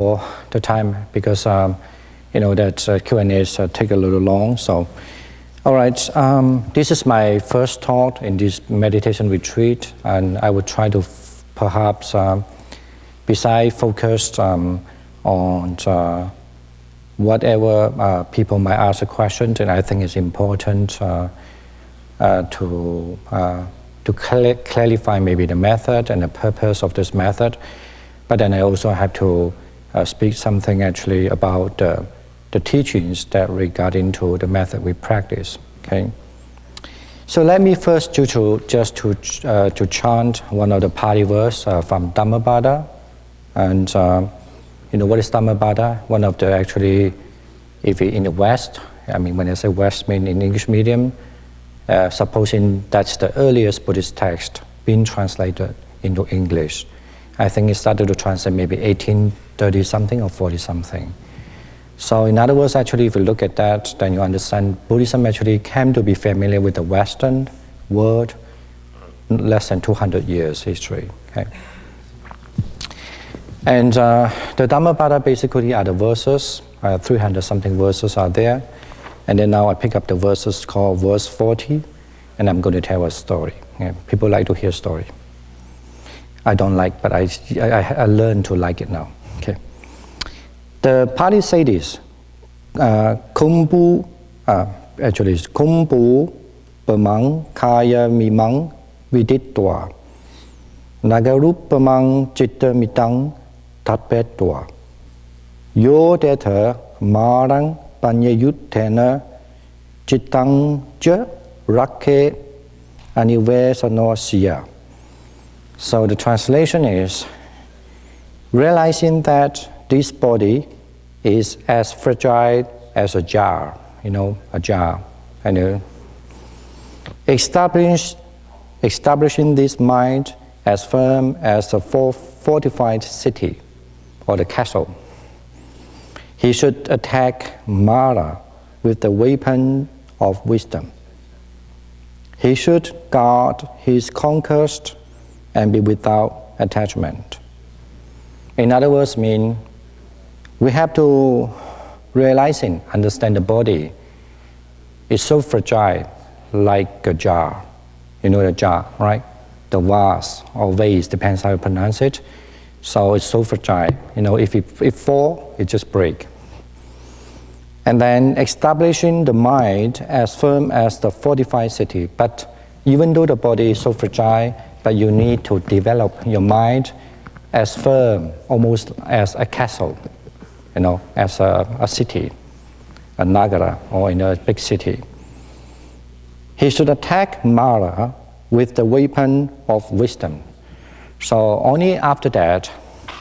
for the time because that Q&As take a little long. So, all right, this is my first talk in this meditation retreat, and I would try to perhaps, besides focus on whatever people might ask a question, and I think it's important to clarify maybe the method and the purpose of this method. But then I also have to speak something actually about the teachings that regarding to the method we practice. Okay. So let me first to chant one of the Pali verse from Dhammapada, and what is Dhammapada? One of the actually, if in the West, I mean when I say West, I mean in English medium, supposing that's the earliest Buddhist text being translated into English. I think it started to translate maybe 1830 something or 40 something. So in other words, actually, if you look at that, then you understand Buddhism actually came to be familiar with the Western world less than 200 years history. Okay? And the Dhammapada basically are the verses, 300 something verses are there. And then now I pick up the verses called verse 40, and I'm going to tell a story. Okay? People like to hear story. I don't like, but I learned to like it now. Okay. The Pali say this, kumbu, actually it's kumbu pamang kaya mimang viditwa, nagarupamang chitta mitang tatpetwa, yo deta marang panyayutena chittang ja rakke anivesanosya. So the translation is, realizing that this body is as fragile as a jar, a jar. And establishing this mind as firm as a fortified city or the castle. He should attack Mara with the weapon of wisdom. He should guard his conquest and be without attachment. In other words, we have to understand the body is so fragile, like a jar. You know the jar, right? The vase or vase, depends how you pronounce it. So it's so fragile. If it fall, it just break. And then establishing the mind as firm as the fortified city. But even though the body is so fragile, but you need to develop your mind as firm, almost as a castle, as a city, a Nagara, or in a big city. He should attack Mara with the weapon of wisdom. So only after that,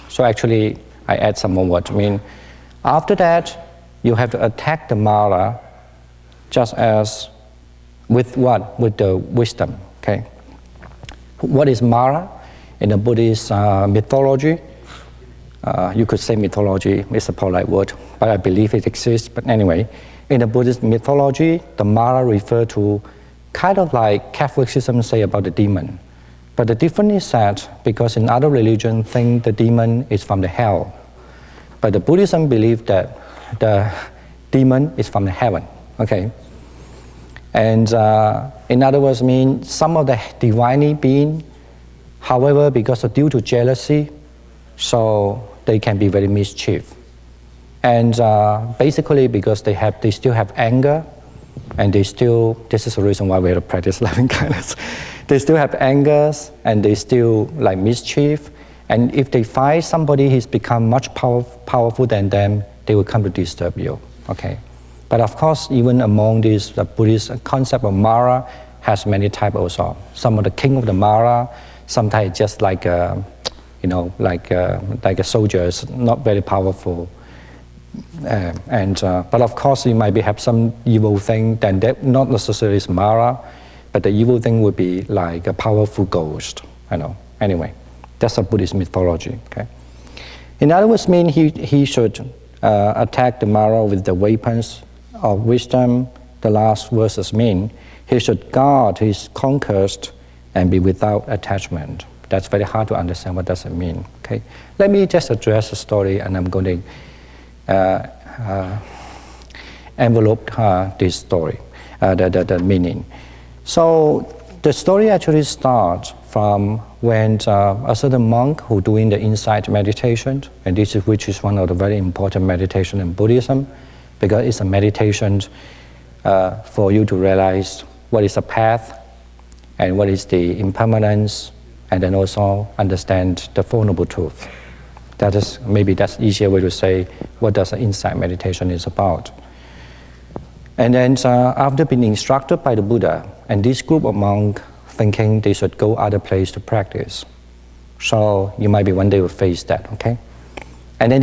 so actually I add some more words. After that, you have to attack the Mara just as with what? With the wisdom, okay? What is Mara? In the Buddhist mythology, you could say mythology is a polite word, but I believe it exists. But anyway, in the Buddhist mythology, the Mara refer to kind of like Catholicism say about the demon. But the difference is that because in other religions think the demon is from the hell, but the Buddhism believe that the demon is from the heaven. Okay. And in other words, some of the divine being, however, because due to jealousy, so they can be very mischief. And basically because they still have anger, and this is the reason why we have to practice loving kindness. They still have angers, and they still like mischief. And if they find somebody who's become much powerful than them, they will come to disturb you. Okay. But of course, even among these, the Buddhist concept of Mara has many types also. Some of the king of the Mara, sometimes just like a soldier, not very powerful. But of course, you might have some evil thing, then that not necessarily is Mara, but the evil thing would be like a powerful ghost. Anyway, that's a Buddhist mythology. Okay. In other words, he should attack the Mara with the weapons of wisdom. The last verses he should guard his conquest and be without attachment. that's very hard to understand what does it mean. Okay, let me just address the story, and I'm going to envelope this story, the meaning. So the story actually starts from when a certain monk who doing the insight meditation, and which is one of the very important meditation in Buddhism, because it's a meditation for you to realize what is the path and what is the impermanence, and then also understand the Four Noble Truths. That is, maybe that's easier way to say what does the insight meditation is about. And then after being instructed by the Buddha, and this group of monks thinking they should go other place to practice. So you might be one day will face that, okay? And then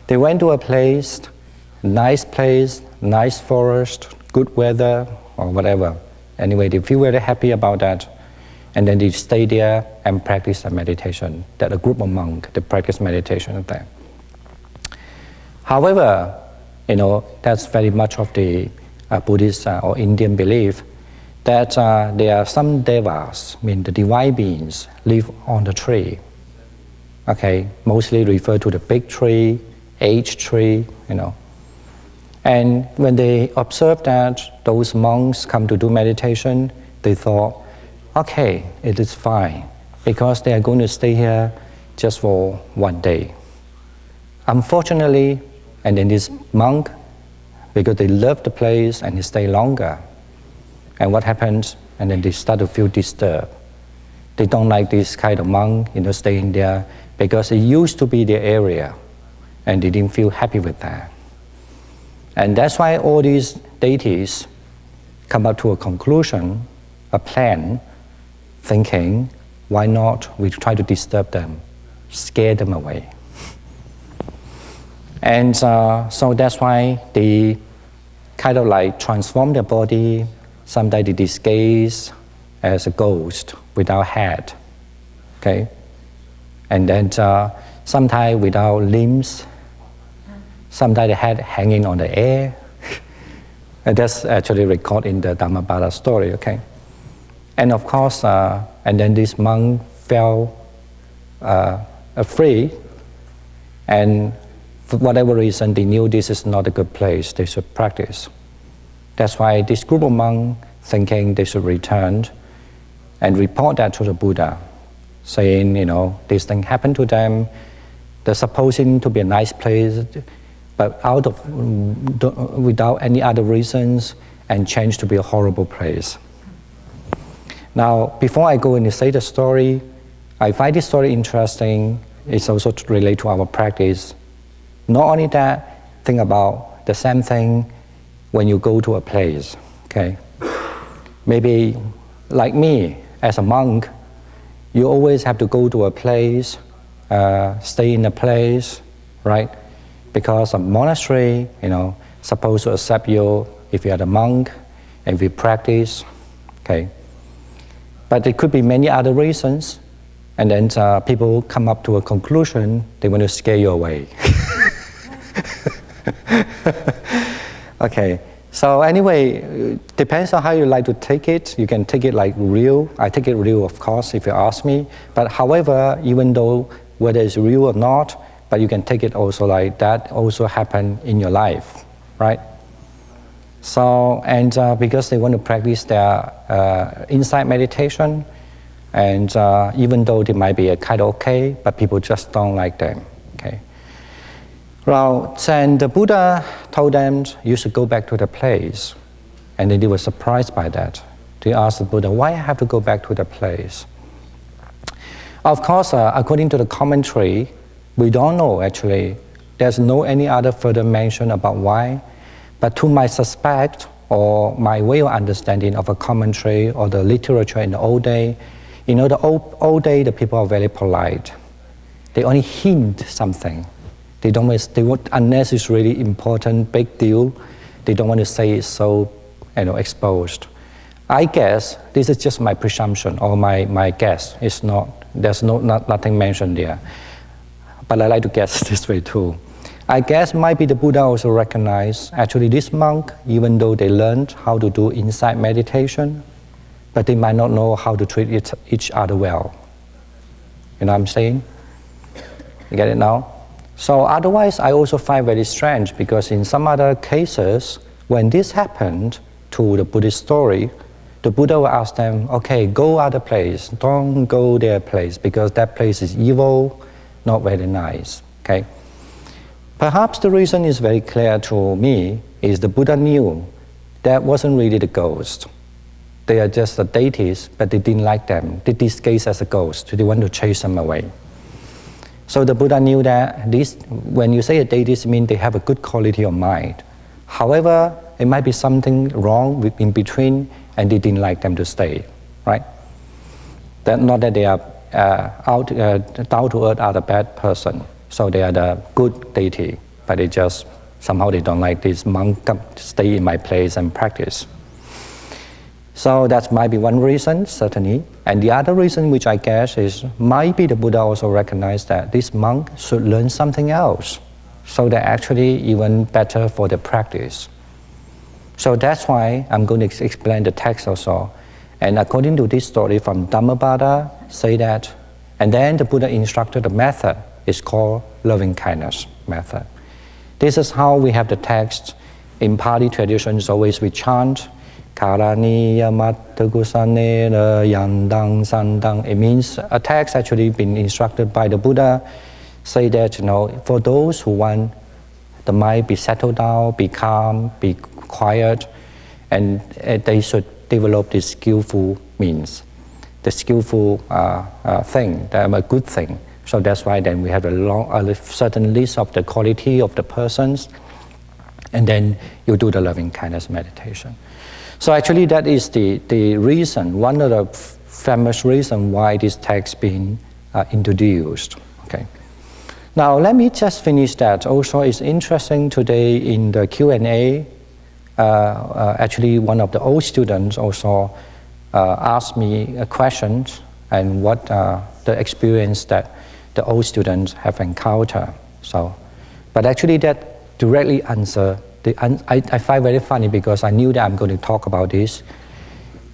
they went to a place, nice forest, good weather, or whatever. Anyway, they feel very happy about that. And then they stay there and practice a meditation. That a group of monks, they practice meditation there. However, that's very much of the Buddhist or Indian belief that there are some devas, the divine beings, live on the tree. Okay, mostly refer to the big tree, age tree, And when they observed that those monks come to do meditation, they thought, okay, it is fine, because they are going to stay here just for one day. Unfortunately, and then this monk, because they love the place and they stay longer. And what happens? And then they start to feel disturbed. They don't like this kind of monk, staying there, because it used to be their area, and they didn't feel happy with that. And that's why all these deities come up to a conclusion, a plan, thinking, why not we try to disturb them, scare them away. And so that's why they kind of like transform their body. Sometimes they disguise as a ghost without head, okay? And then sometimes without limbs, sometimes the head hanging on the air. And that's actually recorded in the Dhammapada story, okay? And of course, and then this monk felt afraid, and for whatever reason, they knew this is not a good place they should practice. That's why this group of monks thinking they should return and report that to the Buddha, saying, this thing happened to them. They're supposing to be a nice place, but without any other reasons, and changed to be a horrible place. Now, before I go and say the story, I find this story interesting. It's also related to our practice. Not only that, think about the same thing when you go to a place, okay? Maybe like me, as a monk, you always have to go to a place, stay in a place, right? Because a monastery, supposed to accept you if you are a monk and if you practice, okay? But there could be many other reasons, and then people come up to a conclusion, they want to scare you away. Okay, so anyway, depends on how you like to take it. You can take it like real. I take it real, of course, if you ask me. But however, even though whether it's real or not, but you can take it also like that also happened in your life, right? So, and because they want to practice their insight meditation, and even though they might be kind of okay, but people just don't like them, okay? Well, then the Buddha told them, you should go back to the place. And then they were surprised by that. They asked the Buddha, why I have to go back to the place? Of course, according to the commentary, we don't know actually. There's no any other further mention about why. But to my suspect, or my way of understanding of a commentary or the literature in the old day, the old day, the people are very polite. They only hint something. They want, unless it's really important, big deal, they don't want to say it so, exposed. I guess this is just my presumption or my guess. It's not. There's nothing mentioned there. But I like to guess this way too. I guess might be the Buddha also recognized actually this monk, even though they learned how to do insight meditation, but they might not know how to treat each other well. You know what I'm saying? You get it now? So otherwise, I also find very strange because in some other cases, when this happened to the Buddhist story, the Buddha will ask them, okay, go other place, don't go their place because that place is evil, not very nice, okay? Perhaps the reason is very clear to me is the Buddha knew that wasn't really the ghost. They are just the deities, but they didn't like them. They disguise as a ghost, so they want to chase them away. So the Buddha knew that this, when you say a deity, it means they have a good quality of mind. However, it might be something wrong in between, and they didn't like them to stay, right? That not that they are down to earth are the bad person, so they are the good deity, but they just somehow they don't like this monk to stay in my place and practice. So that might be one reason, certainly. And the other reason, which I guess is, maybe the Buddha also recognized that this monk should learn something else, so they're actually even better for the practice. So that's why I'm going to explain the text also. And according to this story from Dhammapada, say that, and then the Buddha instructed the method, it's called loving kindness method. This is how we have the text. In Pali traditions, always we chant, Karani yamatta kusanera yandang sandang. It means a text actually been instructed by the Buddha, say that, for those who want the mind be settled down, be calm, be quiet, and they should develop this skillful means, the skillful thing, a good thing. So that's why then we have a certain list of the quality of the persons, and then you do the loving kindness meditation. So actually that is the reason, one of the famous reasons why this text being introduced. Okay. Now let me just finish that. Also, it's interesting today in the Q&A, actually one of the old students also asked me a question and what the experience that the old students have encountered. So, but actually that directly answer. I find very funny because I knew that I'm going to talk about this,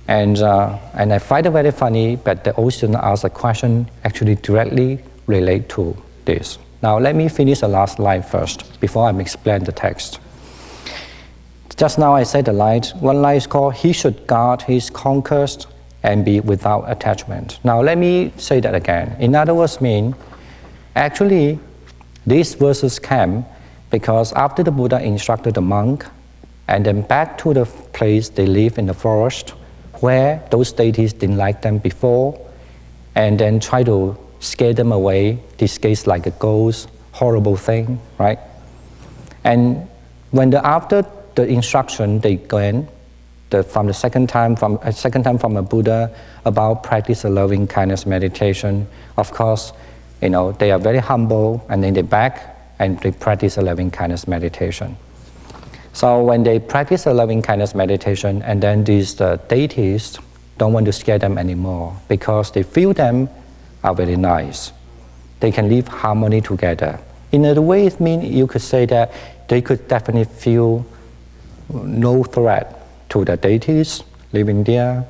and I find it very funny. But the old student asked a question actually directly relate to this. Now let me finish the last line first before I explain the text. Just now I said the line. One line is called "He should guard his conquest and be without attachment." Now let me say that again. In other words, actually these verses came because after the Buddha instructed the monk, and then back to the place they live in the forest, where those deities didn't like them before, and then try to scare them away, disguise like a ghost, horrible thing, right? And when after the instruction they gained from a second time from a Buddha about practice of loving kindness meditation, of course, they are very humble, and then they back and they practice a loving kindness meditation. So when they practice a loving kindness meditation, and then these deities don't want to scare them anymore because they feel them are very nice. They can live harmony together. In a way, it means you could say that they could definitely feel no threat to the deities living there.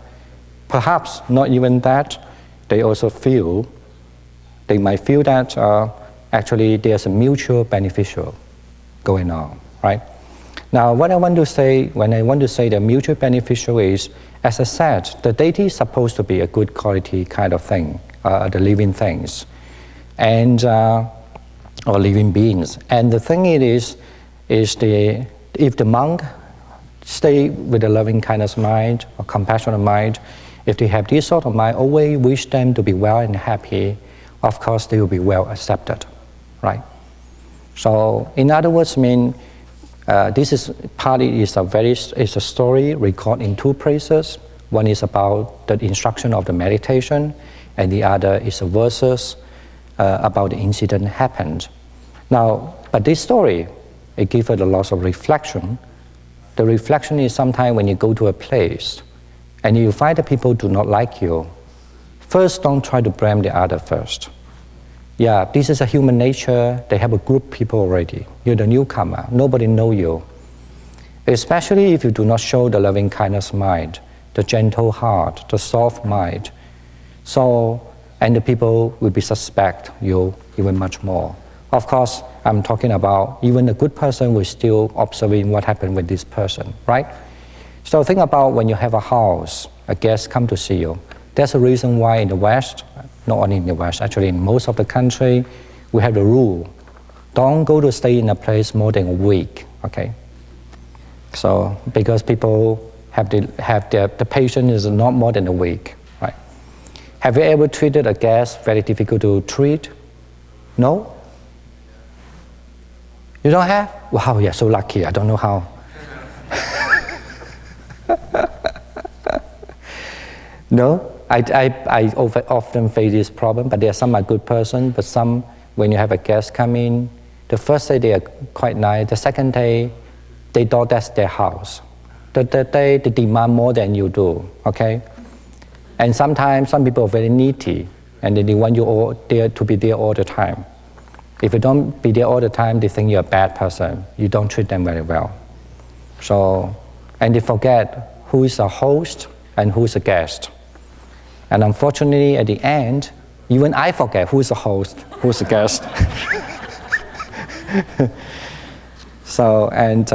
Perhaps not even that. They also they might feel that actually there's a mutual beneficial going on, right? Now, what I want to say, when I want to say the mutual beneficial is, as I said, the deity is supposed to be a good quality kind of thing, the living things, and or living beings. And the thing is if the monk stay with a loving kindness mind or compassionate mind, if they have this sort of mind, always wish them to be well and happy, of course they will be well accepted, right? So in other words, this is partly is a story recorded in two places. One is about the instruction of the meditation, and the other is a verses about the incident happened. Now, but this story, it gives us a lot of reflection. The reflection is sometimes when you go to a place and you find that people do not like you, first don't try to blame the other first. Yeah, this is a human nature. They have a group of people already. You're the newcomer. Nobody know you. Especially if you do not show the loving kindness mind, the gentle heart, the soft mind. So and the people will be suspect you even much more. Of course, I'm talking about even a good person will still observing what happened with this person, right? So think about when you have a house, a guest come to see you. That's the reason why in the West, not only in the West, actually in most of the country, we have the rule. Don't go to stay in a place more than a week, okay? So, because people the patient is not more than a week, right? Have you ever treated a guest very difficult to treat? No? You don't have? Wow, you're so lucky, I don't know how. No? I often face this problem, but there are some are good person, but some, when you have a guest come in, the first day they are quite nice, the second day, they thought that's their house. The third day, they demand more than you do, okay? And sometimes some people are very needy, and they want you all there to be there all the time. If you don't be there all the time, they think you're a bad person. You don't treat them very well. So, and they forget who is a host and who is a guest. And unfortunately, at the end, even I forget who's the host, who's the guest. So, and,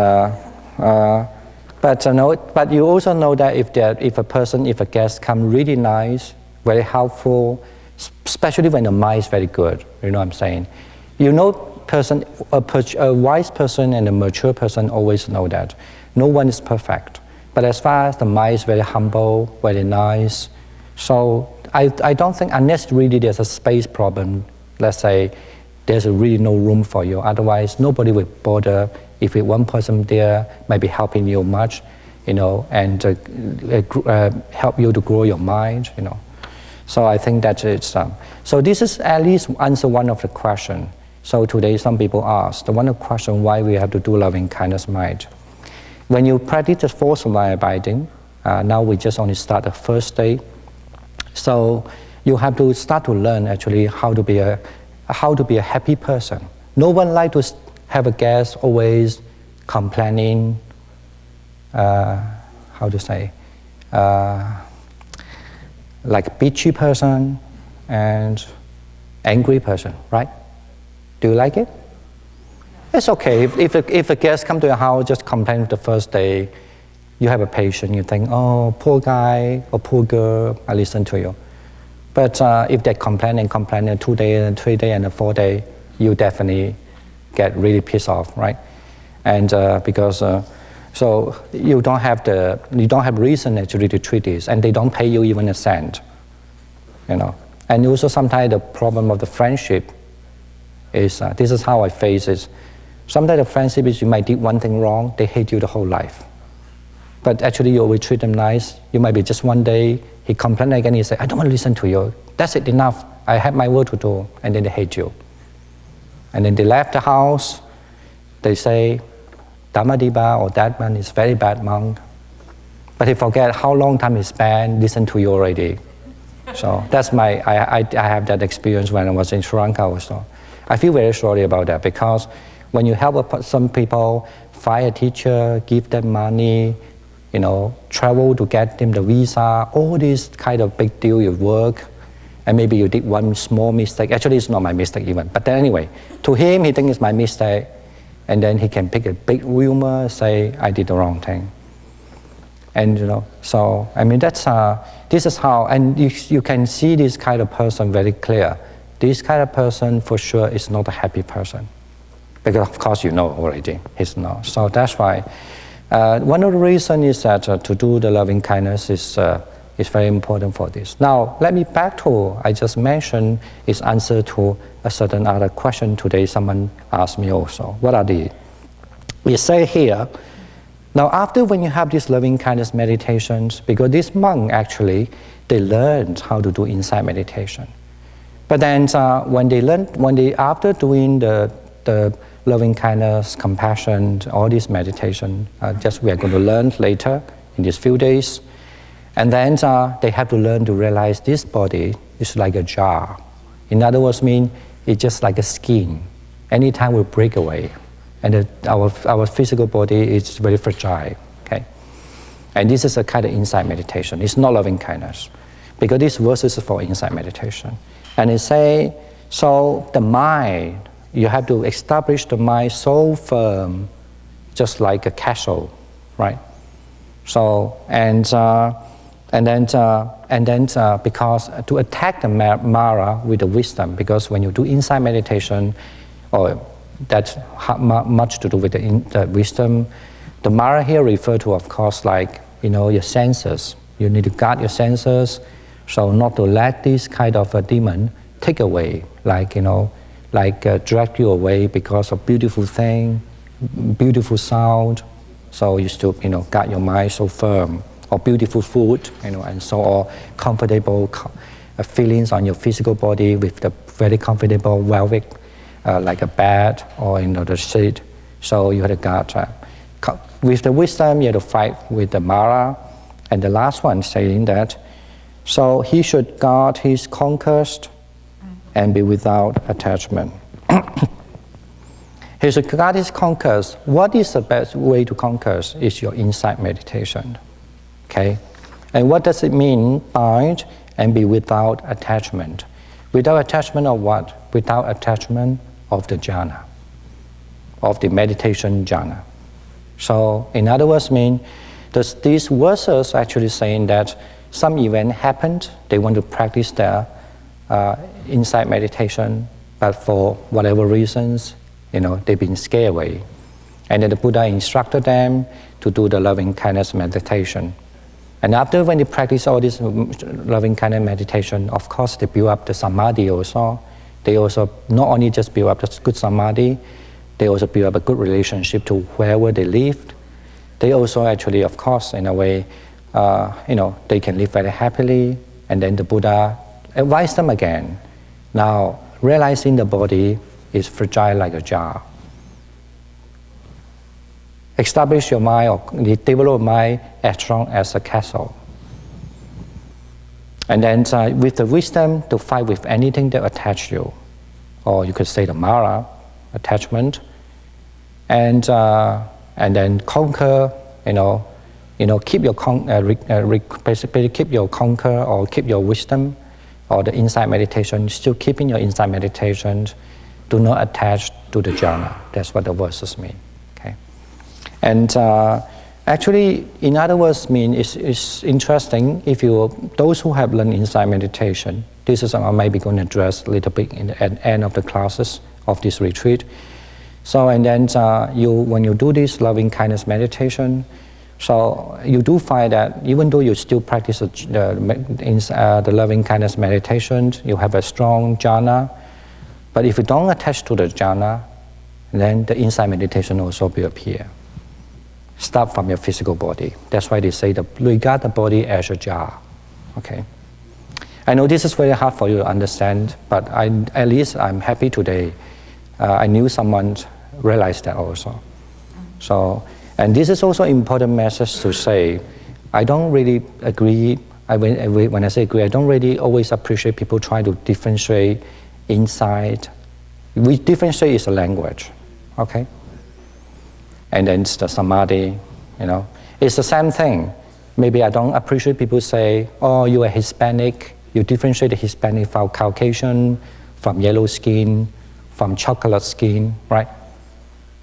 but you also know that if a guest come really nice, very helpful, especially when the mind is very good, you know what I'm saying? You know, a wise person and a mature person always know that. No one is perfect. But as far as the mind is very humble, very nice, so I don't think, unless really there's a space problem, let's say there's really no room for you, otherwise nobody will bother if one person there might be helping you much, you know, and help you to grow your mind, you know. So I think that it's, so this is at least answer one of the questions. So today some people ask, the one question why we have to do loving kindness mind. When you practice the force of abiding, now we just only start the first day. So you have to start to learn actually how to be a happy person. No one like to have a guest always complaining, how to say, like a bitchy person and angry person, right? Do you like it? It's okay. If a guest come to your house, just complain the first day, you have a patient, you think, oh, poor guy or poor girl, I listen to you. But if they complain 2 days and 3 days and a 4 day, you definitely get really pissed off, right? And because so you don't have reason actually to treat this, and they don't pay you even a cent, you know. And also sometimes the problem of the friendship is this is how I face it. Sometimes the friendship is you might do one thing wrong, they hate you the whole life. But actually you always treat them nice. You might be just one day, he complains again, he say, I don't want to listen to you. That's it, enough. I have my work to do. And then they hate you. And then they left the house, they say, Dhammadeva or that man is very bad monk. But he forget how long time he spent listen to you already. So that's I have that experience when I was in Sri Lanka also. I feel very sorry about that because when you help some people, find a teacher, give them money, you know, travel to get them the visa, all this kind of big deal you work, and maybe you did one small mistake. Actually, it's not my mistake even. But then anyway, to him, he thinks it's my mistake, and then he can pick a big rumor, say, I did the wrong thing. And, you know, so, I mean, that's, this is how, and you can see this kind of person very clear. This kind of person, for sure, is not a happy person. Because, of course, you know already, he's not. So that's why. One of the reasons is that to do the loving kindness is very important for this. Now, let me back to, I just mentioned, is answer to a certain other question today someone asked me also. What are the, we say here, now after when you have these loving kindness meditations, because this monk actually, they learned how to do insight meditation. But then after doing the loving kindness, compassion, all this meditation, just we are going to learn later in these few days. And then they have to learn to realize this body is like a jar. In other words, it's just like a skin. Anytime will break away. And our physical body is very fragile, okay? And this is a kind of insight meditation. It's not loving kindness. Because this verse is for insight meditation. And he say, so the mind, you have to establish the mind so firm, just like a castle, right? So, and then because to attack the Mara with the wisdom, because when you do insight meditation, or that's much to do with the wisdom, the Mara here refer to, of course, like, your senses. You need to guard your senses, so not to let this kind of a demon take away, like, drag you away because of beautiful thing, beautiful sound. So you still, guard your mind so firm, or beautiful food, and so on, comfortable feelings on your physical body with the very comfortable velvet, like a bed or the sheet. So you have to guard. With the wisdom, you have to fight with the Mara. And the last one saying that, so he should guard his conquest and be without attachment. He should guard his conquest. What is the best way to conquer? Is your insight meditation. Okay? And what does it mean, bind and be without attachment? Without attachment of what? Without attachment of the jhana, of the meditation jhana. So, in other words, these verses actually saying that some event happened, they want to practice their insight meditation, but for whatever reasons, they've been scared away. And then the Buddha instructed them to do the loving kindness meditation. And after when they practice all this loving kindness meditation, of course they build up the samadhi also. They also not only just build up the good samadhi, they also build up a good relationship to wherever they lived. They also actually, of course, in a way, they can live very happily. And then the Buddha advised them again. Now, realizing the body is fragile like a jar. Establish your mind, or develop mind as strong as a castle. And then with the wisdom to fight with anything that attach you, or you could say the Mara, attachment, and then conquer, keep your basically keep your conquer, or keep your wisdom, or the insight meditation. Still keeping your insight meditation. Do not attach to the jhana. That's what the verses mean. Okay, and actually, in other words, it's interesting if those who have learned insight meditation. This is I maybe going to address a little bit at the end of the classes of this retreat. So, and then when you do this loving kindness meditation, so you do find that even though you still practice the loving kindness meditation, you have a strong jhana. But if you don't attach to the jhana, then the insight meditation also will appear. Start from your physical body. That's why they say regard the body as a jar. Okay. I know this is very hard for you to understand, but at least I'm happy today. I knew someone realized that also. So, and this is also important message to say. I don't really agree. When I say agree, I don't really always appreciate people trying to differentiate insight. We differentiate is a language, okay? And then it's the samadhi, It's the same thing. Maybe I don't appreciate people say, oh, you are Hispanic. You differentiate the Hispanic from Caucasian, from yellow skin, from chocolate skin, right?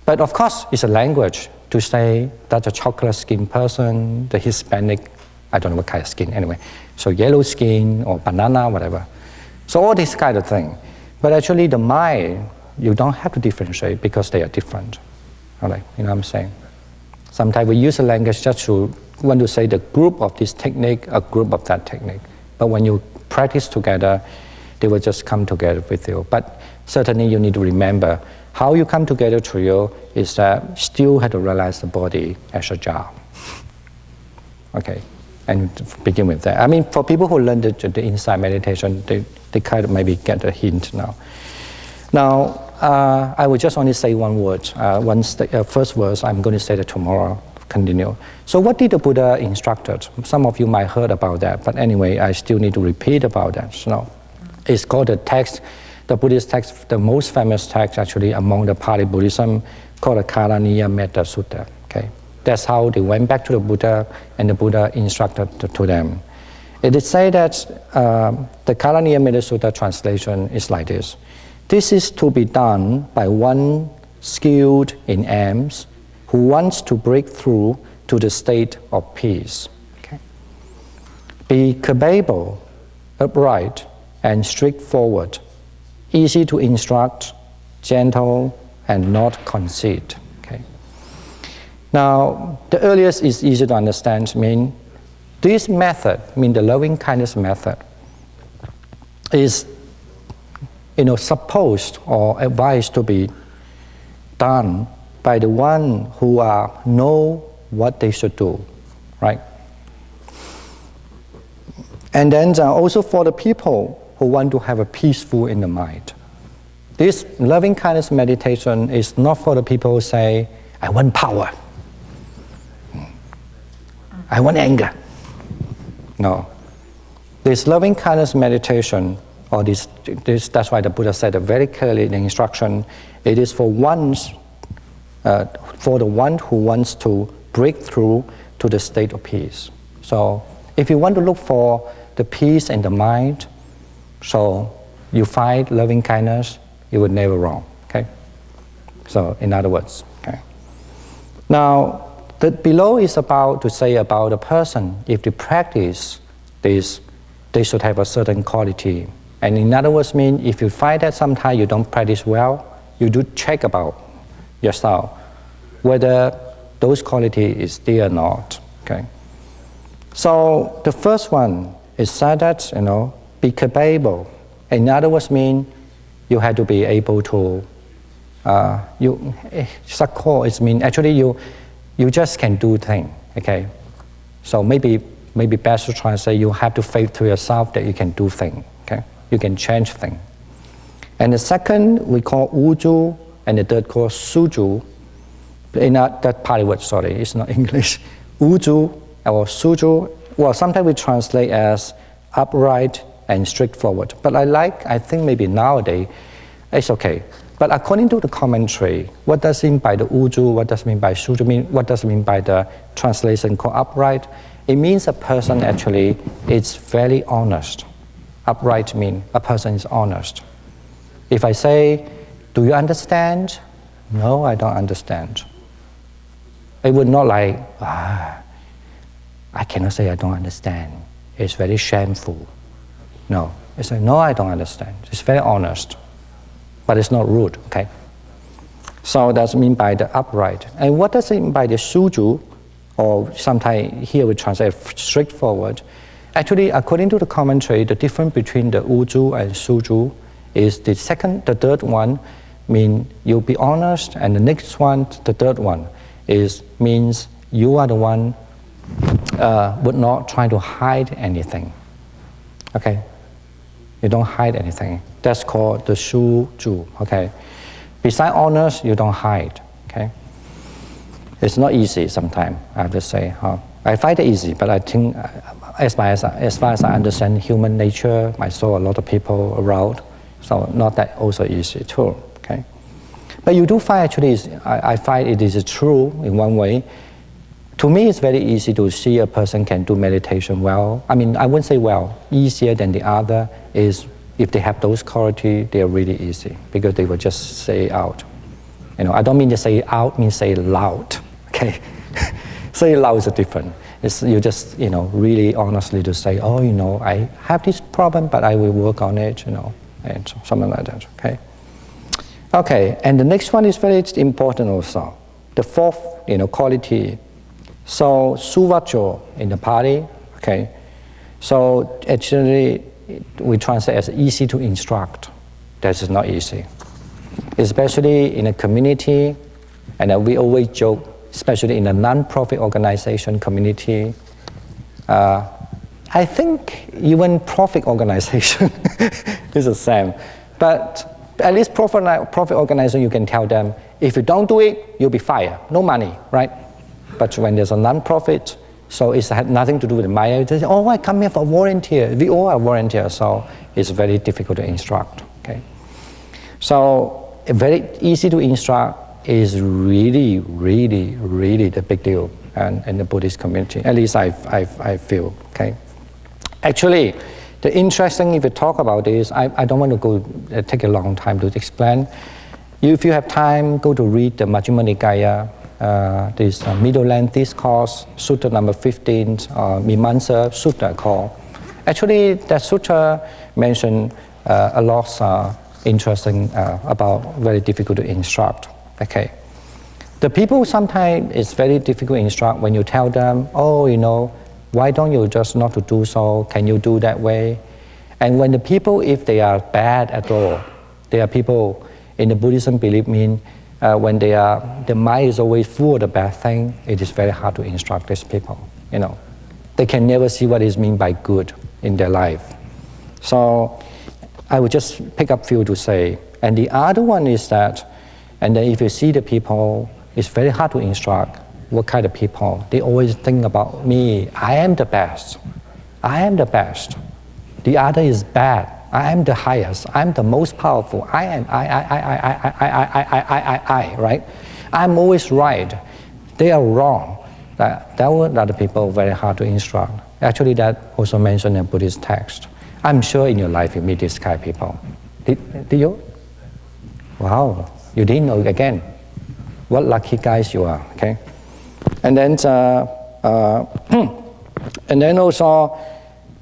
But of course, it's a language to say that a chocolate skin person, the Hispanic, I don't know what kind of skin anyway, so yellow skin or banana, whatever. So all this kind of thing. But actually the mind, you don't have to differentiate because they are different. All right, you know what I'm saying? Sometimes we use a language just to want to say the group of this technique, a group of that technique. But when you practice together, they will just come together with you. But certainly you need to remember how you come together to you is that still have to realize the body as a jar. Okay, and begin with that. I mean, for people who learn the insight meditation, they kind of maybe get a hint now. Now, I will just only say one word. First verse, I'm going to say that tomorrow. Continue. So what did the Buddha instructed? Some of you might heard about that, but anyway, I still need to repeat about that. So, it's called the text, the Buddhist text, the most famous text actually among the Pali Buddhism, called the Karaniya Metta Sutta. Okay, that's how they went back to the Buddha, and the Buddha instructed to them. It is said that the Karaniya Sutta translation is like this. This is to be done by one skilled in aims who wants to break through to the state of peace. Okay? Be capable, upright, and straightforward, easy to instruct, gentle, and not conceit. Okay? Now, the earliest is easy to understand, mean this method, the loving kindness method, is supposed or advised to be done by the one who know what they should do, right? And then also for the people who want to have a peaceful in the mind. This loving kindness meditation is not for the people who say, I want power, I want anger. No. This loving kindness meditation, or this that's why the Buddha said it very clearly in the instruction, it is for the one who wants to break through to the state of peace. So if you want to look for the peace in the mind, so you find loving kindness, you would never wrong. Okay? So in other words, okay. Now, the below is about to say about a person, if they practice this, they should have a certain quality. And in other words, mean if you find that sometimes you don't practice well, you do check about yourself whether those qualities is there or not. Okay. So the first one is said that be capable. In other words, mean you have to be able to. Sakko is mean actually you just can do things. Okay. So maybe best to try and say you have to faith to yourself that you can do things. Okay. You can change things. And the second we call uju, and the third called suju. In that Pali word, sorry, it's not English. Uju or suju, well, sometimes we translate as upright and straightforward. But I think maybe nowadays, it's okay. But according to the commentary, what does it mean by the uju, what does it mean by suju, what does it mean by the translation called upright? It means a person actually is very honest. Upright means a person is honest. If I say, do you understand? No, I don't understand. It would not like, I cannot say I don't understand. It's very shameful. No, it's like, no, I don't understand. It's very honest, but it's not rude, okay? So that's mean by the upright. And what does it mean by the suju, or sometimes here we translate straightforward? Actually, according to the commentary, the difference between the uju and suju is the third one mean you'll be honest, and the next one, the third one, means you are the one would not try to hide anything. Okay? You don't hide anything. That's called the suju. Okay? Besides honest, you don't hide. Okay? It's not easy sometimes, I have to say. I find it easy, but I think as far as I understand human nature, I saw a lot of people around, so not that also easy too. Okay? But you do find actually, I find it is true in one way. To me, it's very easy to see a person can do meditation well. I mean, I wouldn't say well, easier than the other is if they have those qualities, they are really easy because they will just say out. I don't mean to say out, mean say loud. Okay, say loud is different. It's you just really honestly to say, oh, I have this problem, but I will work on it. And something like that. Okay. Okay, and the next one is very important also. The fourth, quality. So suvacho in the Pali. Okay. So actually, we translate as easy to instruct. That is not easy, especially in a community, and we always joke, especially in a non-profit organization community. I think even profit organization is the same, but at least profit organization, you can tell them, if you don't do it, you'll be fired, no money, right? But when there's a non-profit, so it's had nothing to do with the money. They say, oh, I come here for volunteer. We all are volunteers, so it's very difficult to instruct. Okay, so very easy to instruct is really, really, really the big deal in the Buddhist community. At least I feel. Okay, Actually, the interesting, if you talk about this, I don't want to go take a long time to explain. If you have time, go to read the Majjhima Nikaya, this Middle Length Discourse, Sutta number 15, Mimamsa Sutta called. Actually, that sutta mentioned a lot interesting about very difficult to instruct. Okay, the people sometimes it's very difficult to instruct when you tell them, oh, you know, why don't you just not to do so? Can you do that way? And when the people, if they are bad at all, they are people in the Buddhism belief mean when they are, the mind is always full of the bad thing, it is very hard to instruct these people. You know, they can never see what is meant by good in their life. So I would just pick up few to say. And the other one is that, and then if you see the people, it's very hard to instruct what kind of people. They always think about me. I am the best. I am the best. The other is bad. I am the highest. I'm the most powerful. I am. I. Right? I'm always right. They are wrong. That were other people very hard to instruct. Actually, that also mentioned in Buddhist text. I'm sure in your life you meet this kind of people. Did you? Wow, you didn't know again. What lucky guys you are. Okay, and then and then also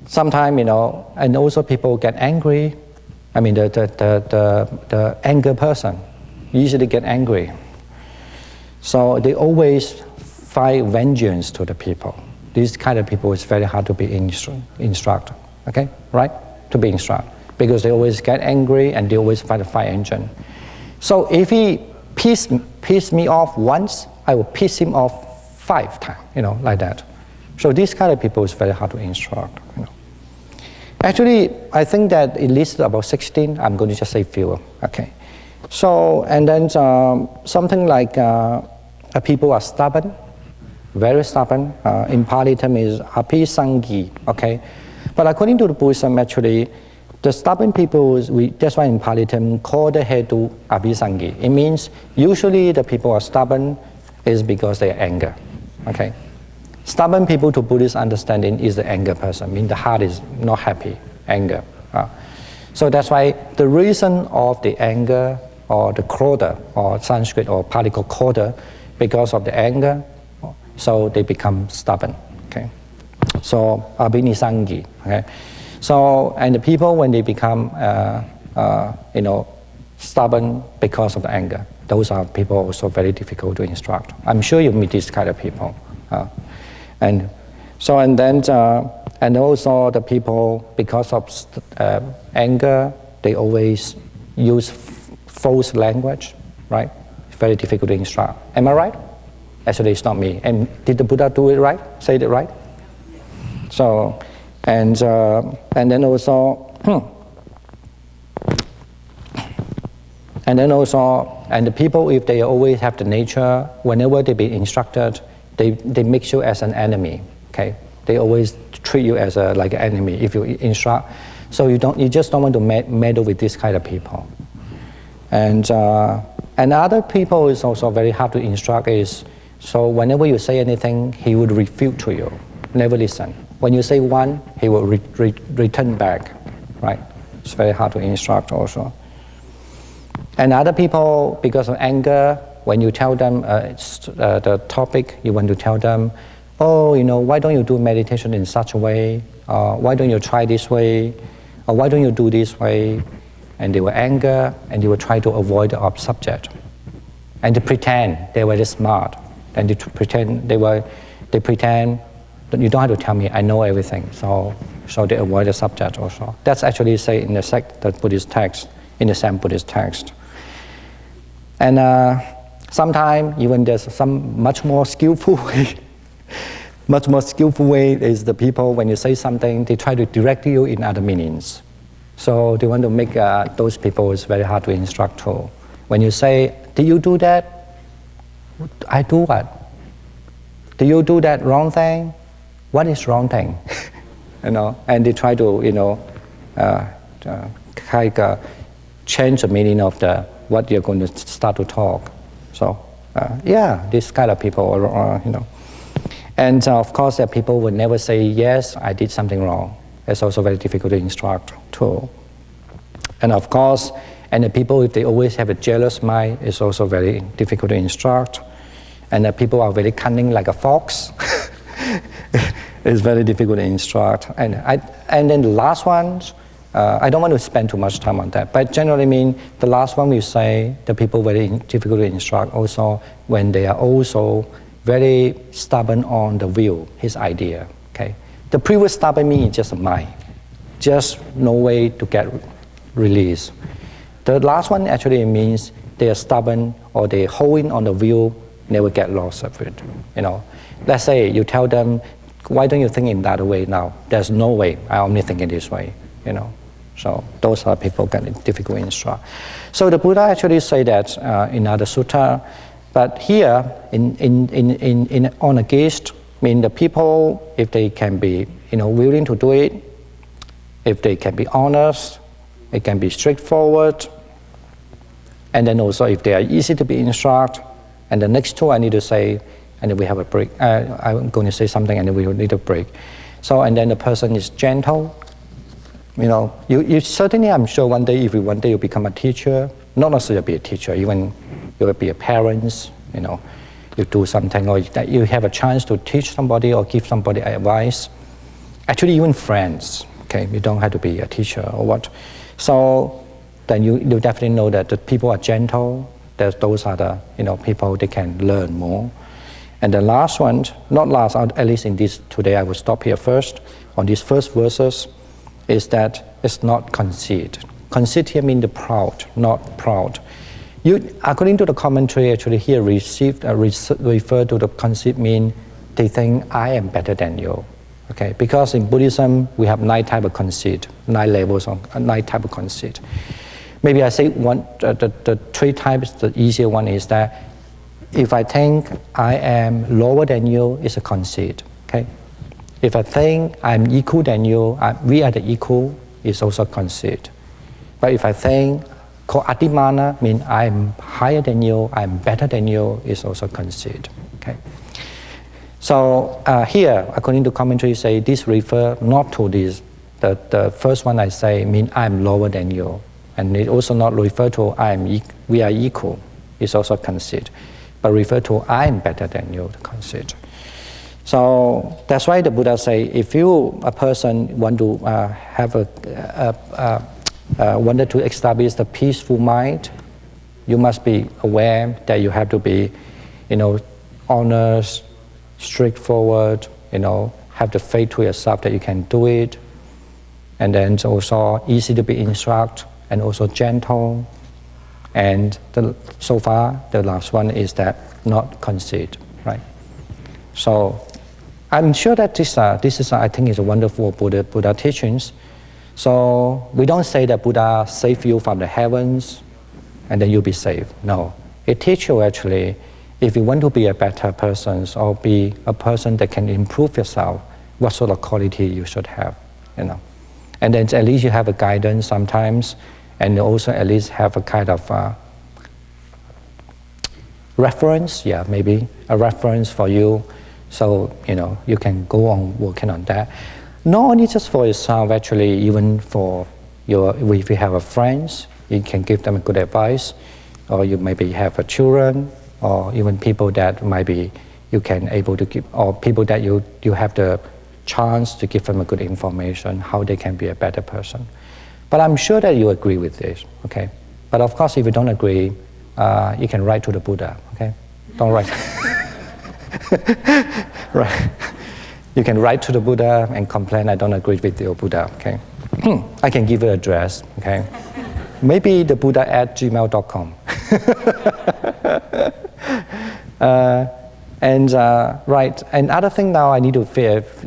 sometimes, you know, and also people get angry. I mean, the anger person usually get angry. So they always find vengeance to the people. These kind of people is very hard to be instruct. Okay, right? To be instruct because they always get angry and they always find a fire engine. So if he piss me off once, I will piss him off 5 times. You know, like that. So this kind of people is very hard to instruct. You know. Actually, I think that it listed about 16. I'm going to just say few. Okay. So and then something like people are stubborn. Very stubborn. In Pali term is apisangi, okay? But according to the Buddhism, actually, the stubborn people, that's why in Pali term, call the hetu apisangi. It means usually the people are stubborn is because they are anger, okay? Stubborn people to Buddhist understanding is the anger person, mean the heart is not happy, anger. So that's why the reason of the anger or the krodha, or Sanskrit or Pali called krodha, because of the anger, so they become stubborn, okay? So abhinisangi, okay? So, and the people when they become, you know, stubborn because of the anger, those are people also very difficult to instruct. I'm sure you meet this kind of people. And so, and then, and also the people, because of anger, they always use false language, right? It's very difficult to instruct. Am I right? Actually, it's not me. And did the Buddha do it right? Say it right? So, and then also, and the people, if they always have the nature, whenever they be instructed, they make you as an enemy. Okay, they always treat you as like an enemy if you instruct. So you just don't want to meddle with this kind of people. And other people is also very hard to instruct. So whenever you say anything, he would refute to you, never listen. When you say one, he will return back, right? It's very hard to instruct also. And other people, because of anger, when you tell them the topic, you want to tell them, oh, you know, why don't you do meditation in such a way? Why don't you try this way? Or why don't you do this way? And they will anger, and they will try to avoid the subject. And they pretend they were very smart. And they pretend you don't have to tell me, I know everything. So they avoid the subject also. That's actually say in the Buddhist text, in the same Buddhist text. And sometimes even there's some much more skillful way. Much more skillful way is the people, when you say something, they try to direct you in other meanings. So they want to make those people is very hard to instruct to. When you say, did you do that? I do what? Do you do that wrong thing? What is wrong thing? You know, and they try to, you know, change the meaning of what you're going to start to talk. So, yeah, this kind of people, you know. And of course, people would never say, yes, I did something wrong. It's also very difficult to instruct too. And of course, and the people, if they always have a jealous mind, it's also very difficult to instruct. And the people are very cunning like a fox. It's very difficult to instruct. And then the last one, I don't want to spend too much time on that, but generally mean the last one we say the people very difficult to instruct also when they are also very stubborn on the view, his idea. Okay, the previous stubborn means just a mind, just no way to get release. The last one actually means they are stubborn or they holding on the view, never get lost of it. You know, let's say you tell them, why don't you think in that way now? There's no way. I only think in this way. You know, so those are people getting difficult to instruct. So the Buddha actually say that in other sutta, but here on a guest, mean the people, if they can be willing to do it, if they can be honest, it can be straightforward, and then also if they are easy to be instructed. And the next two I need to say, and then we have a break. I'm going to say something and then we will need a break. So, and then the person is gentle. You know, you certainly, I'm sure one day, if you one day you become a teacher, not necessarily be a teacher, even you will be a parent, you know, you do something or that you have a chance to teach somebody or give somebody advice. Actually, even friends, okay, you don't have to be a teacher or what. So then you definitely know that the people are gentle, that those are the people they can learn more. And the last one, not last, at least in this today, I will stop here first, on these first verses, is that it's not conceit. Conceit here means the proud, not proud. According to the commentary, actually here refer to the conceit mean they think I am better than you. Okay, because in Buddhism we have 9 types of conceit, 9 levels of 9 types of conceit. Maybe I say the 3 types. The easier one is that if I think I am lower than you, it's a conceit. Okay, if I think I'm equal than you, we are the equal, it's also conceit. But if I think called Adimana, mean I'm higher than you, I'm better than you, is also conceit. Okay. So here, according to commentary, say this refer not to this. The first one I say mean I'm lower than you, and it also not refer to we are equal. It's also conceit, but refer to I'm better than you, the conceit. So that's why the Buddha say if a person want to wanted to establish the peaceful mind, you must be aware that you have to be, honest, straightforward, have the faith to yourself that you can do it, and then also easy to be instructed, and also gentle, and so far the last one is that not conceit, right? So I'm sure that this is I think is a wonderful Buddha teachings. So we don't say that Buddha save you from the heavens and then you'll be saved. No, it teaches you actually, if you want to be a better person or be a person that can improve yourself, what sort of quality you should have, And then at least you have a guidance sometimes, and also at least have a kind of reference, maybe a reference for you, so you can go on working on that. Not only just for yourself, actually, even for if you have a friends, you can give them a good advice, or you maybe have a children, or even people that maybe you can able to give, or people that you have the chance to give them a good information, how they can be a better person. But I'm sure that you agree with this, okay? But of course, if you don't agree, you can write to the Buddha, okay? Don't write. Right. You can write to the Buddha and complain, I don't agree with your Buddha, okay? I can give you an address, okay? Maybe the Buddha at gmail.com. Right, and other thing now I need to,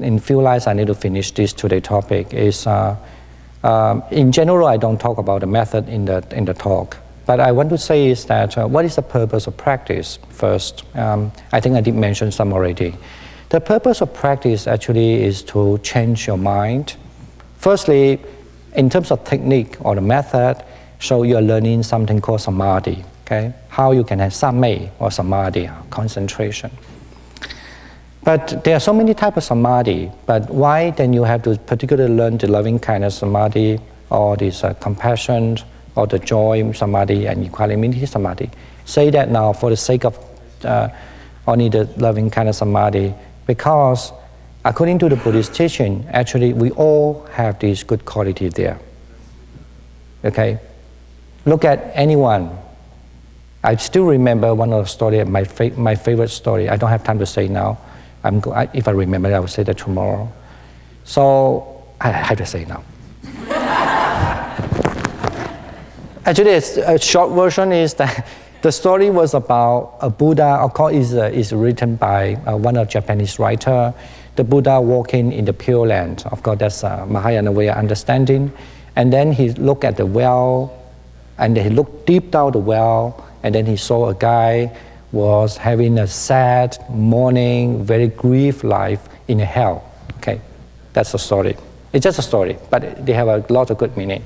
in few lines I need to finish this today topic is, in general I don't talk about the method in the talk, but I want to say is that what is the purpose of practice first? I think I did mention some already. The purpose of practice actually is to change your mind. Firstly, in terms of technique or the method, so you're learning something called samadhi, okay? How you can have samme or samadhi, concentration. But there are so many types of samadhi. But why then you have to particularly learn the loving kindness samadhi, or this compassion, or the joy samadhi and equanimity samadhi? Say that now for the sake of only the loving kindness samadhi, because according to the Buddhist teaching, actually we all have these good qualities there. Okay? Look at anyone. I still remember one of the stories, my favorite story. I don't have time to say now. If I remember, I will say that tomorrow. So I have to say now. Actually, a short version is that the story was about a Buddha. Of course, is written by one of Japanese writer. The Buddha walking in the Pure Land. Of course, that's Mahayana way of understanding. And then he looked at the well, and he looked deep down the well, and then he saw a guy was having a sad, mourning, very grief life in hell. Okay, that's the story. It's just a story, but they have a lot of good meaning.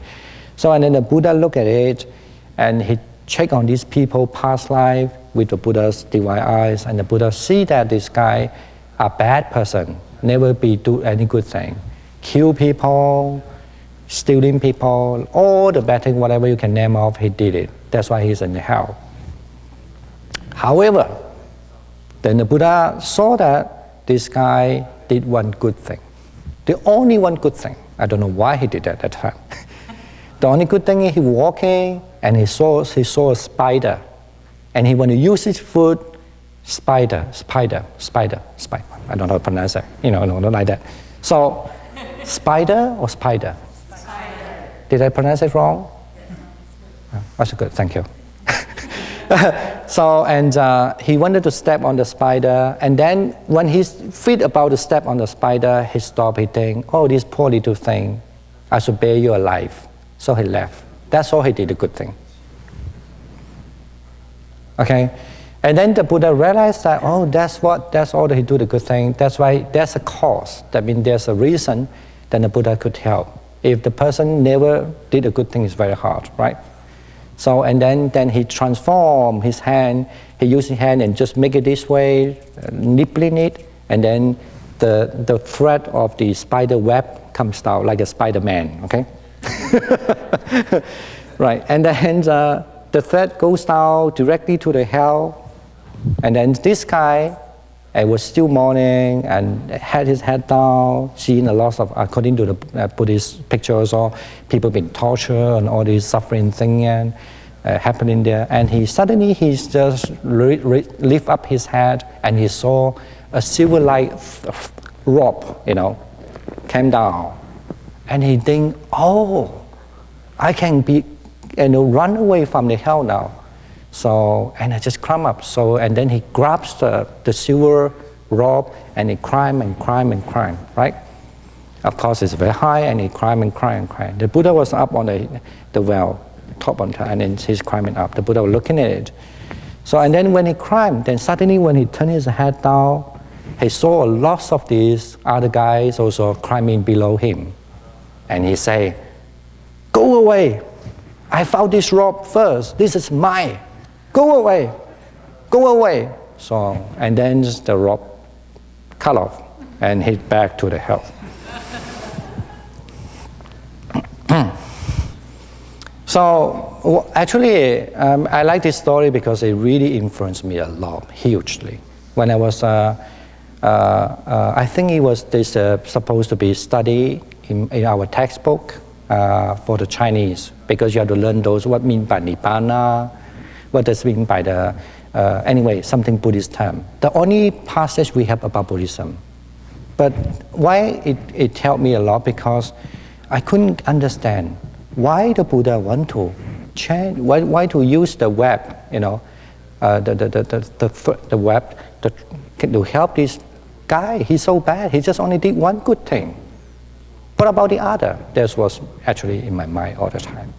So, and then the Buddha looked at it, and he checked on these people past life with the Buddha's divine eyes, and the Buddha see that this guy a bad person, never do any good thing, kill people, stealing people, all the bad things, whatever you can name off, he did it. That's why he's in hell. However, then the Buddha saw that this guy did one good thing. The only one good thing. I don't know why he did that at that time. The only good thing is he walking and he saw a spider. And he want to use his foot, spider. I don't know how to pronounce it. Not like that. So, spider or spider? Spider. Did I pronounce it wrong? That's good, thank you. So, and he wanted to step on the spider, and then when he's fit about to step on the spider, he stopped, he think, oh, this poor little thing, I should bear you alive. So he left. That's all he did, a good thing. Okay? And then the Buddha realized that, oh, that's all that he do, the good thing. That's why there's a cause. That means there's a reason, then the Buddha could help. If the person never did a good thing, it's very hard, right? So, and then he transformed his hand, he used his hand and just make it this way, nibbling it, and then the thread of the spider web comes out like a Spider-Man, okay? Right, and then the thread goes down directly to the hell, and then this guy was still mourning and had his head down, seeing a lot of, according to the Buddhist pictures, or people being tortured and all these suffering things happening there. And he just lift up his head and he saw a silver-like rope, came down. And he think, oh, I can be, run away from the hell now. So, and I just climb up. So, and then he grabs the silver rope and he climb, right? Of course, it's very high, and he climb. The Buddha was up on the well, top on top, and then he's climbing up. The Buddha was looking at it. So, and then when he climbed, then suddenly when he turned his head down, he saw a lot of these other guys also climbing below him. And he say, go away. I found this rope first. This is mine. Go away. So, and then the rope cut off and hit back to the hell. So, actually, I like this story because it really influenced me a lot, hugely. When I was, I think it was supposed to be studied in our textbook for the Chinese, because you have to learn those, what mean by Nibbana, what does it mean by the, anyway, something Buddhist term. The only passage we have about Buddhism. But why it helped me a lot, because I couldn't understand why the Buddha want to change, why to use the web, the web to help this guy. He's so bad. He just only did one good thing. What about the other? That was actually in my mind all the time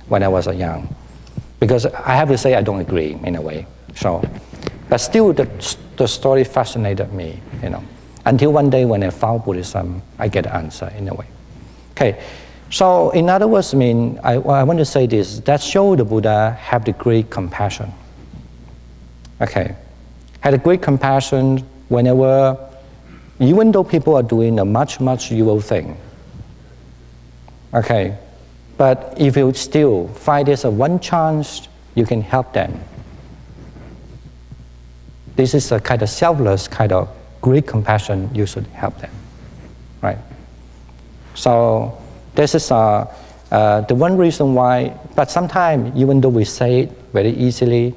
when I was young. Because I have to say I don't agree in a way. So, but still the story fascinated me, Until one day when I found Buddhism, I get the answer in a way. Okay, so in other words, I want to say this, that shows the Buddha have the great compassion. Okay, had a great compassion whenever even though people are doing a much evil thing. Okay, but if you still find there's a one chance you can help them, this is a kind of selfless, kind of great compassion. You should help them, right? So this is the one reason why. But sometimes, even though we say it very easily,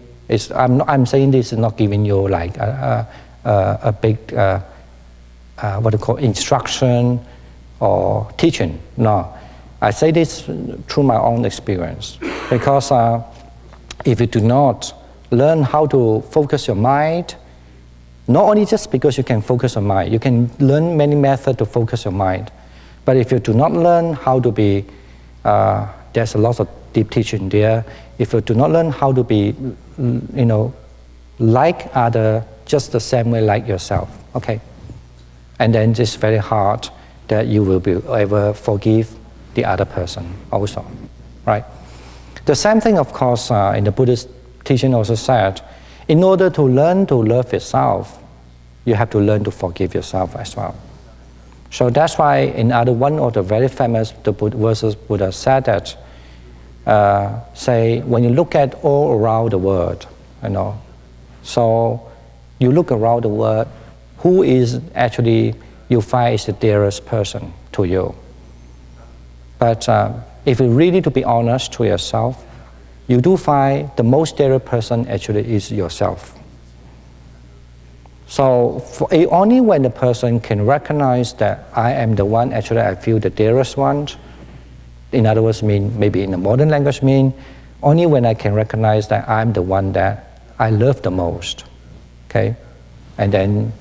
I'm saying this is not giving you like a big what you call instruction or teaching. No. I say this through my own experience, because if you do not learn how to focus your mind, not only just because you can focus your mind, you can learn many methods to focus your mind, but if you do not learn how to be, there's a lot of deep teaching there, if you do not learn how to be, like other, just the same way like yourself, okay? And then it's very hard that you will be able to forgive the other person also, right? The same thing, of course, in the Buddhist teaching also said, in order to learn to love yourself, you have to learn to forgive yourself as well. So that's why in one of the very famous verses, Buddha said that, say, when you look at all around the world, so you look around the world, who is actually you find is the dearest person to you? But if you really to be honest to yourself, you do find the most dearest person actually is yourself. So only when the person can recognize that I am the one, actually I feel the dearest one, in other words, maybe in the modern language only when I can recognize that I'm the one that I love the most, okay? And then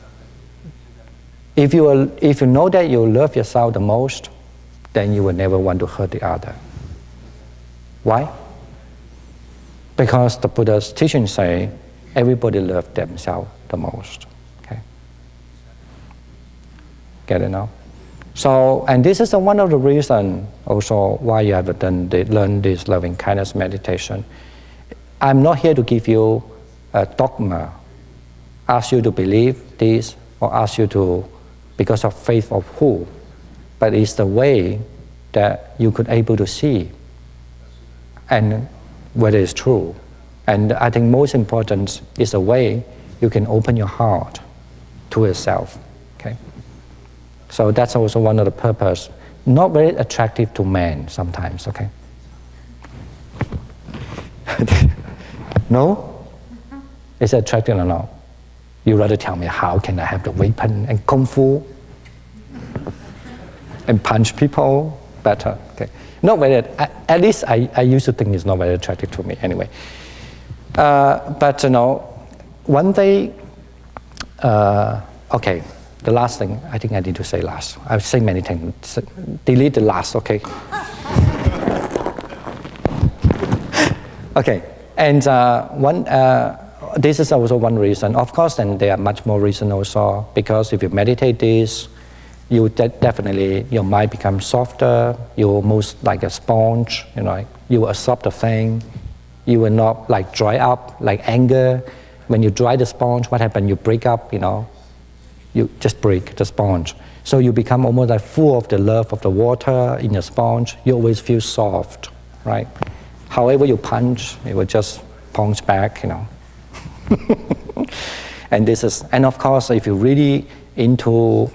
if you know that you love yourself the most, then you will never want to hurt the other. Why? Because the Buddha's teachings say everybody loves themselves the most. Okay? Get it now? So, and this is one of the reasons also why you have learned this loving kindness meditation. I'm not here to give you a dogma, ask you to believe this or ask you to, because of faith of who, but it's the way that you could able to see and whether it's true. And I think most important is the way you can open your heart to yourself. Okay? So that's also one of the purpose. Not very attractive to men sometimes, okay? No? Is it attractive or not? You rather tell me how can I have the weapon and kung fu and punch people better, okay? Not very, at least I used to think it's not very attractive to me anyway. But one day, okay, the last thing I think I need to say last. I've said many things. Delete the last, okay? Okay, and this is also one reason. Of course, and there are much more reasons also, because if you meditate this, you definitely, your mind becomes softer, you're most like a sponge, you absorb the thing, you will not like dry up, like anger. When you dry the sponge, what happens? You break up, you just break the sponge. So you become almost like full of the love of the water in your sponge, you always feel soft, right? However you punch, it will just punch back, And this is, and of course, if you're really into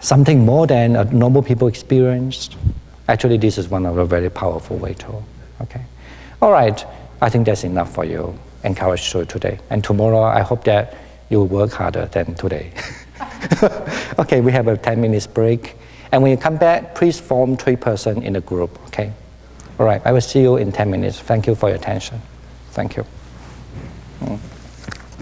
something more than a normal people experienced, actually this is one of the very powerful way too. Okay, all right. I think that's enough for you. Encourage you today, and tomorrow I hope that you will work harder than today. Okay, we have a 10 minutes break, and when you come back, please form 3 persons in the group. Okay, all right. I will see you in 10 minutes. Thank you for your attention. Thank you.